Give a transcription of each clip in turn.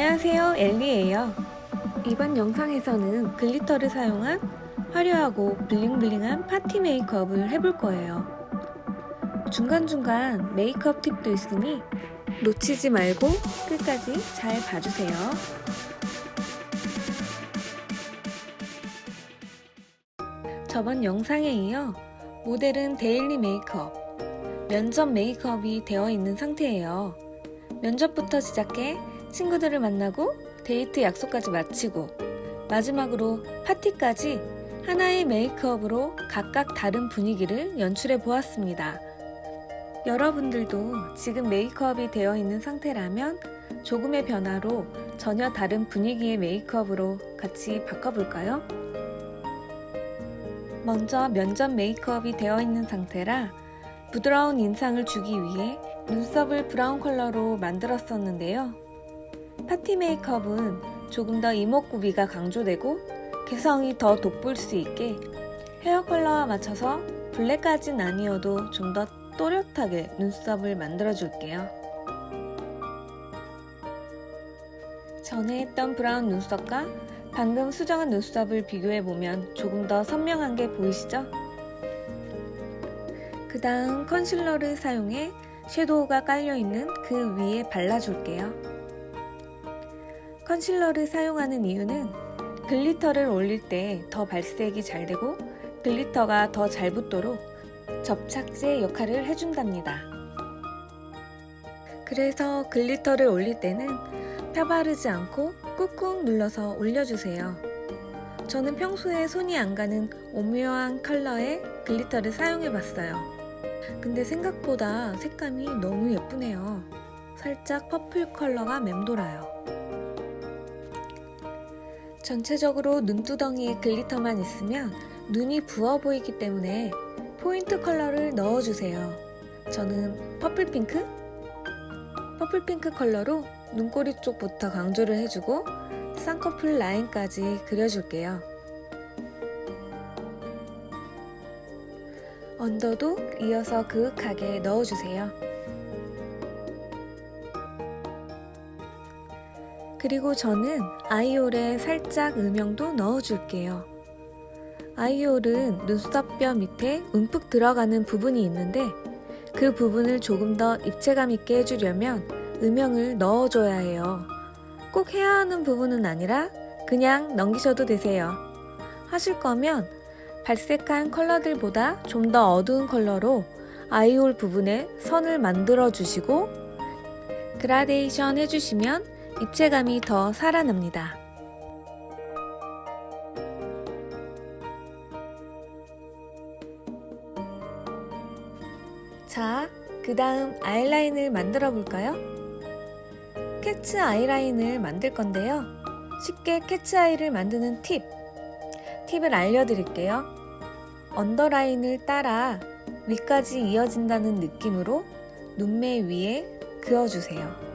안녕하세요, 엘리예요. 이번 영상에서는 글리터를 사용한 화려하고 블링블링한 파티 메이크업을 해볼 거예요. 중간중간 메이크업 팁도 있으니 놓치지 말고 끝까지 잘 봐주세요. 저번 영상에 이어 모델은 데일리 메이크업, 면접 메이크업이 되어 있는 상태예요. 면접부터 시작해 친구들을 만나고 데이트 약속까지 마치고 마지막으로 파티까지 하나의 메이크업으로 각각 다른 분위기를 연출해 보았습니다. 여러분들도 지금 메이크업이 되어 있는 상태라면 조금의 변화로 전혀 다른 분위기의 메이크업으로 같이 바꿔볼까요? 먼저 면접 메이크업이 되어 있는 상태라 부드러운 인상을 주기 위해 눈썹을 브라운 컬러로 만들었었는데요. 파티 메이크업은 조금 더 이목구비가 강조되고 개성이 더 돋보일 수 있게 헤어 컬러와 맞춰서 블랙까진 아니어도 좀 더 또렷하게 눈썹을 만들어 줄게요. 전에 했던 브라운 눈썹과 방금 수정한 눈썹을 비교해보면 조금 더 선명한 게 보이시죠? 그 다음 컨실러를 사용해 섀도우가 깔려있는 그 위에 발라줄게요. 컨실러를 사용하는 이유는 글리터를 올릴 때 더 발색이 잘 되고 글리터가 더 잘 붙도록 접착제 역할을 해준답니다. 그래서 글리터를 올릴 때는 펴바르지 않고 꾹꾹 눌러서 올려주세요. 저는 평소에 손이 안 가는 오묘한 컬러의 글리터를 사용해봤어요. 근데 생각보다 색감이 너무 예쁘네요. 살짝 퍼플 컬러가 맴돌아요. 전체적으로 눈두덩이에 글리터만 있으면 눈이 부어 보이기 때문에 포인트 컬러를 넣어주세요. 저는 퍼플핑크 컬러로 눈꼬리 쪽부터 강조를 해주고 쌍꺼풀 라인까지 그려줄게요. 언더도 이어서 그윽하게 넣어주세요. 그리고 저는 아이홀에 살짝 음영도 넣어줄게요. 아이홀은 눈썹뼈 밑에 움푹 들어가는 부분이 있는데 그 부분을 조금 더 입체감 있게 해주려면 음영을 넣어줘야 해요. 꼭 해야 하는 부분은 아니라 그냥 넘기셔도 되세요. 하실 거면 발색한 컬러들보다 좀 더 어두운 컬러로 아이홀 부분에 선을 만들어 주시고 그라데이션 해주시면 입체감이 더 살아납니다. 자, 그 다음 아이라인을 만들어 볼까요? 캐츠 아이라인을 만들 건데요. 쉽게 캐츠 아이를 만드는 팁을 알려드릴게요. 언더라인을 따라 위까지 이어진다는 느낌으로 눈매 위에 그어주세요.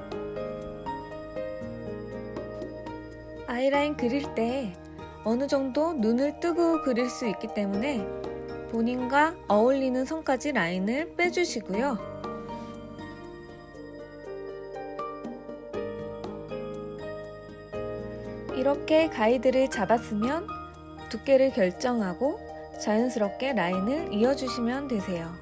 아이라인 그릴 때 어느 정도 눈을 뜨고 그릴 수 있기 때문에 본인과 어울리는 선까지 라인을 빼주시고요. 이렇게 가이드를 잡았으면 두께를 결정하고 자연스럽게 라인을 이어주시면 되세요.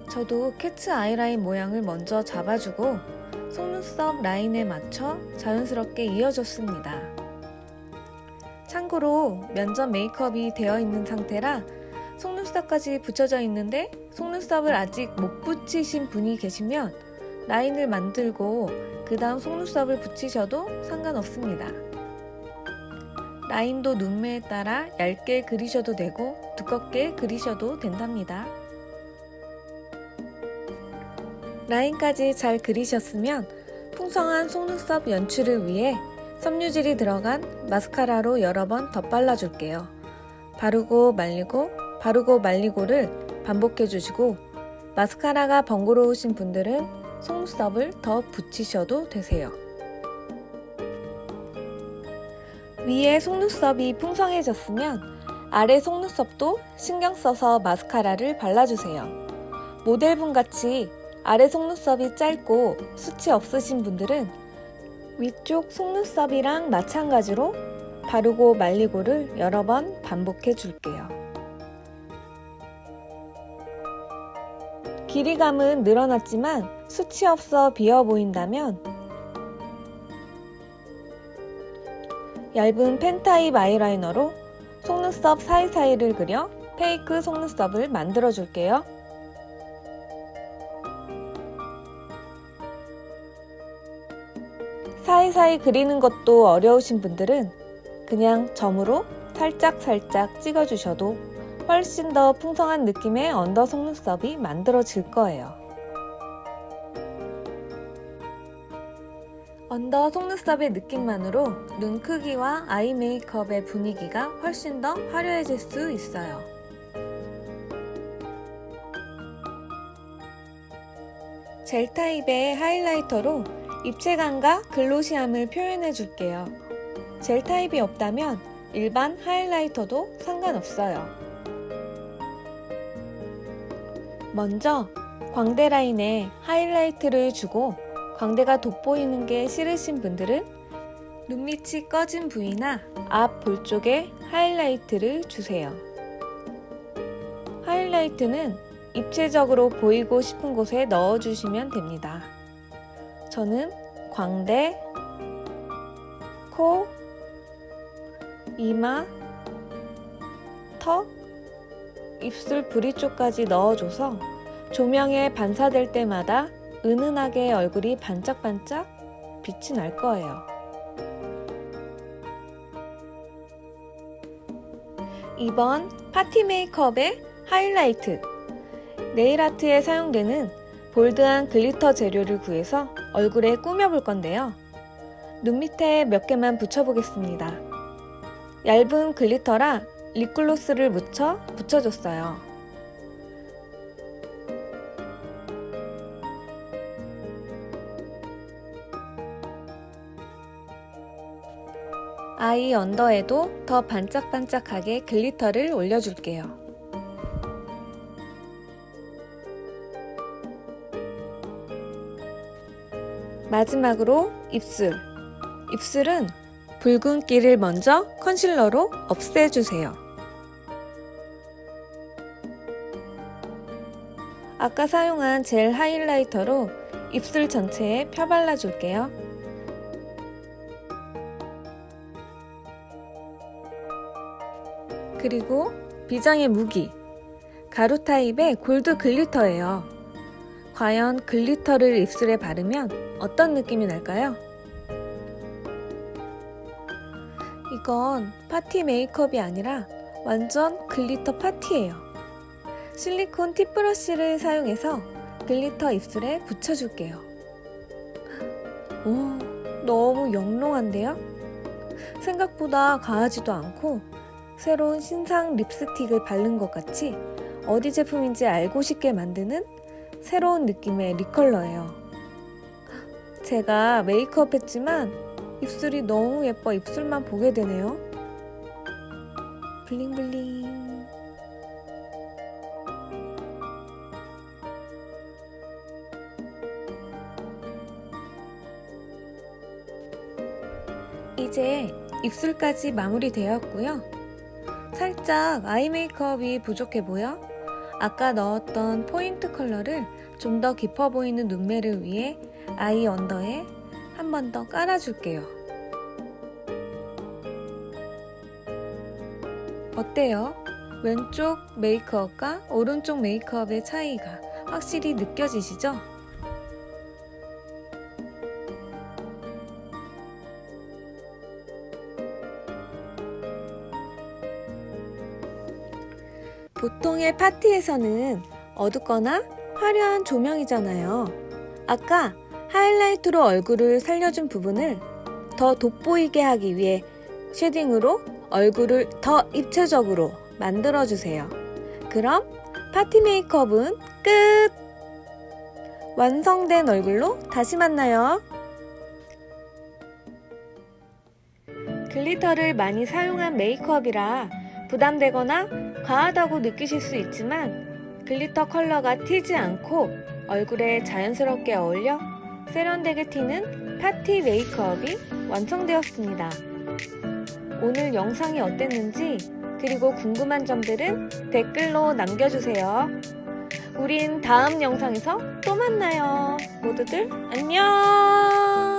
저도 캐츠 아이라인 모양을 먼저 잡아주고 속눈썹 라인에 맞춰 자연스럽게 이어줬습니다. 참고로 면접 메이크업이 되어 있는 상태라 속눈썹까지 붙여져 있는데 속눈썹을 아직 못 붙이신 분이 계시면 라인을 만들고 그 다음 속눈썹을 붙이셔도 상관없습니다. 라인도 눈매에 따라 얇게 그리셔도 되고 두껍게 그리셔도 된답니다. 라인까지 잘 그리셨으면 풍성한 속눈썹 연출을 위해 섬유질이 들어간 마스카라로 여러 번 덧발라줄게요. 바르고 말리고를 반복해주시고 마스카라가 번거로우신 분들은 속눈썹을 더 붙이셔도 되세요. 위에 속눈썹이 풍성해졌으면 아래 속눈썹도 신경 써서 마스카라를 발라주세요. 모델분 같이 아래 속눈썹이 짧고 숱이 없으신 분들은 위쪽 속눈썹이랑 마찬가지로 바르고 말리고를 여러 번 반복해 줄게요. 길이감은 늘어났지만 숱이 없어 비어 보인다면 얇은 펜타입 아이라이너로 속눈썹 사이사이를 그려 페이크 속눈썹을 만들어 줄게요. 사이사이 그리는 것도 어려우신 분들은 그냥 점으로 살짝살짝 찍어주셔도 훨씬 더 풍성한 느낌의 언더 속눈썹이 만들어질 거예요. 언더 속눈썹의 느낌만으로 눈 크기와 아이 메이크업의 분위기가 훨씬 더 화려해질 수 있어요. 젤 타입의 하이라이터로 입체감과 글로시함을 표현해 줄게요. 젤 타입이 없다면 일반 하이라이터도 상관없어요. 먼저 광대 라인에 하이라이트를 주고 광대가 돋보이는 게 싫으신 분들은 눈밑이 꺼진 부위나 앞 볼 쪽에 하이라이트를 주세요. 하이라이트는 입체적으로 보이고 싶은 곳에 넣어주시면 됩니다. 저는 광대, 코, 이마, 턱, 입술 부리 쪽까지 넣어줘서 조명에 반사될 때마다 은은하게 얼굴이 반짝반짝 빛이 날 거예요. 이번 파티 메이크업의 하이라이트, 네일아트에 사용되는 볼드한 글리터 재료를 구해서 얼굴에 꾸며볼 건데요. 눈 밑에 몇 개만 붙여보겠습니다. 얇은 글리터라 립글로스를 묻혀 붙여줬어요. 아이 언더에도 더 반짝반짝하게 글리터를 올려줄게요. 마지막으로 입술. 입술은 붉은기를 먼저 컨실러로 없애주세요. 아까 사용한 젤 하이라이터로 입술 전체에 펴발라줄게요. 그리고 비장의 무기, 가루 타입의 골드 글리터예요. 과연 글리터를 입술에 바르면 어떤 느낌이 날까요? 이건 파티 메이크업이 아니라 완전 글리터 파티예요. 실리콘 팁브러쉬를 사용해서 글리터 입술에 붙여줄게요. 오, 너무 영롱한데요? 생각보다 과하지도 않고 새로운 신상 립스틱을 바른 것 같이 어디 제품인지 알고 싶게 만드는 새로운 느낌의 립 컬러예요. 제가 메이크업 했지만 입술이 너무 예뻐 입술만 보게 되네요. 블링블링. 이제 입술까지 마무리되었고요. 살짝 아이 메이크업이 부족해 보여? 아까 넣었던 포인트 컬러를 좀 더 깊어 보이는 눈매를 위해 아이 언더에 한 번 더 깔아줄게요. 어때요? 왼쪽 메이크업과 오른쪽 메이크업의 차이가 확실히 느껴지시죠? 보통의 파티에서는 어둡거나 화려한 조명이잖아요. 아까 하이라이트로 얼굴을 살려준 부분을 더 돋보이게 하기 위해 쉐딩으로 얼굴을 더 입체적으로 만들어주세요. 그럼 파티 메이크업은 끝! 완성된 얼굴로 다시 만나요. 글리터를 많이 사용한 메이크업이라 부담되거나 과하다고 느끼실 수 있지만 글리터 컬러가 튀지 않고 얼굴에 자연스럽게 어울려 세련되게 튀는 파티 메이크업이 완성되었습니다. 오늘 영상이 어땠는지 그리고 궁금한 점들은 댓글로 남겨주세요. 우린 다음 영상에서 또 만나요. 모두들 안녕!